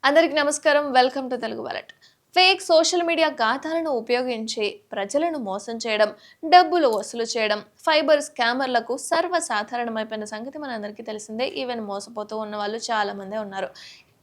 అందరికి నమస్కారం. Welcome to Telugu wallet. Fake social media ఖాతాలను ఉపయోగించి ప్రజలను మోసం చేయడం, డబ్బులు వసూలు చేయడం, ఫైబర్ స్కామర్లకు సర్వసాధారణమైపోయిన సంగతి మనందరికీ తెలిసిందే. ఈవెన్ మోసపోతూ ఉన్న వాళ్ళు చాలా మందే ఉన్నారు.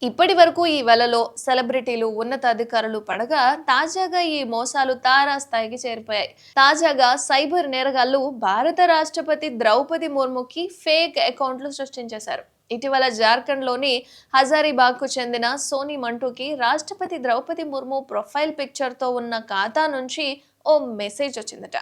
ఇప్పటి వరకు ఈ వలలో సెలబ్రిటీలు, ఉన్నతాధికారులు పడగా తాజాగా ఈ మోసాలు తారాస్థాయికి చేరిపోయాయి. తాజాగా సైబర్ నేరగాళ్లు భారత రాష్ట్రపతి ద్రౌపది ముర్ముకి ఫేక్ అకౌంట్లు సృష్టించేశారు. ఇటీవల జార్ఖండ్‌లోని హజారీబాగ్‌కు చెందిన సోనీ మంటూకి రాష్ట్రపతి ద్రౌపది ముర్ము ప్రొఫైల్ పిక్చర్‌తో ఉన్న ఖాతా నుంచి ఓ మెసేజ్ వచ్చిందట.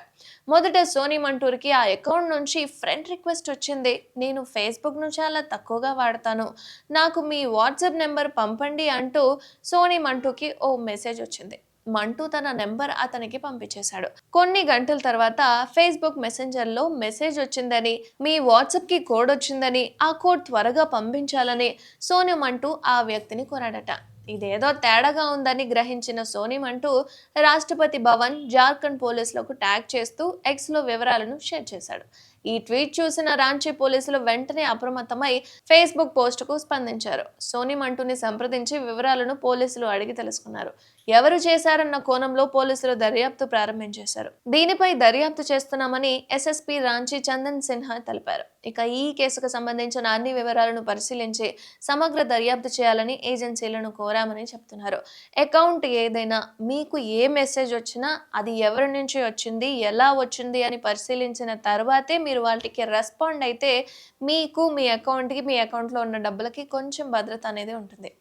మొదట సోనీ మంటూర్‌కి ఆ అకౌంట్ నుంచి ఫ్రెండ్ రిక్వెస్ట్ వచ్చింది. నేను ఫేస్‌బుక్‌ను చాలా తక్కువగా వాడతాను. నాకు మీ వాట్సాప్ నంబర్ పంపండి అంటూ సోనీ మంటూకి ఓ మెసేజ్ వచ్చింది. మంటూ తన నెంబర్ అతనికి పంపించేశాడు. కొన్ని గంటల తర్వాత ఫేస్‌బుక్ మెసెంజర్‌లో మెసేజ్ వచ్చిందని, మీ వాట్సాప్‌కి కోడ్ వచ్చిందని, ఆ కోడ్ త్వరగా పంపించాలని సోనీ మంటూ ఆ వ్యక్తిని కోరాడట. ఇదేదో తేడాగా ఉందని గ్రహించిన సోనీ మంటూ రాష్ట్రపతి భవన్, జార్ఖండ్ పోలీసులకు ట్యాగ్ చేస్తూ ఎక్స్‌లో వివరాలను షేర్ చేశాడు. ఈ ట్వీట్ చూసిన రాంచీ పోలీసులు వెంటనే అప్రమత్తమై ఫేస్‌బుక్ పోస్టుకు స్పందించారు. సోనీ మంటూని సంప్రదించి వివరాలను పోలీసులు అడిగి తెలుసుకున్నారు. ఎవరు చేశారన్న కోణంలో పోలీసులు దర్యాప్తు ప్రారంభించేశారు. దీనిపై దర్యాప్తు చేస్తున్నామని ఎస్ఎస్పీ రాంచీ చందన్ సిన్హా తెలిపారు. ఇక ఈ కేసుకు సంబంధించిన అన్ని వివరాలను పరిశీలించి సమగ్ర దర్యాప్తు చేయాలని ఏజెన్సీలను కోరామని చెప్తున్నారు. అకౌంట్ ఏదైనా మీకు ఏ మెసేజ్ వచ్చినా అది ఎవరి నుంచి వచ్చింది, ఎలా వచ్చింది అని పరిశీలించిన తర్వాతే మీరు వాటికి రెస్పాండ్ అయితే మీకు మీ అకౌంట్‌కి, మీ అకౌంట్‌లో ఉన్న డబ్బులకి కొంచెం భద్రత అనేది ఉంటుంది.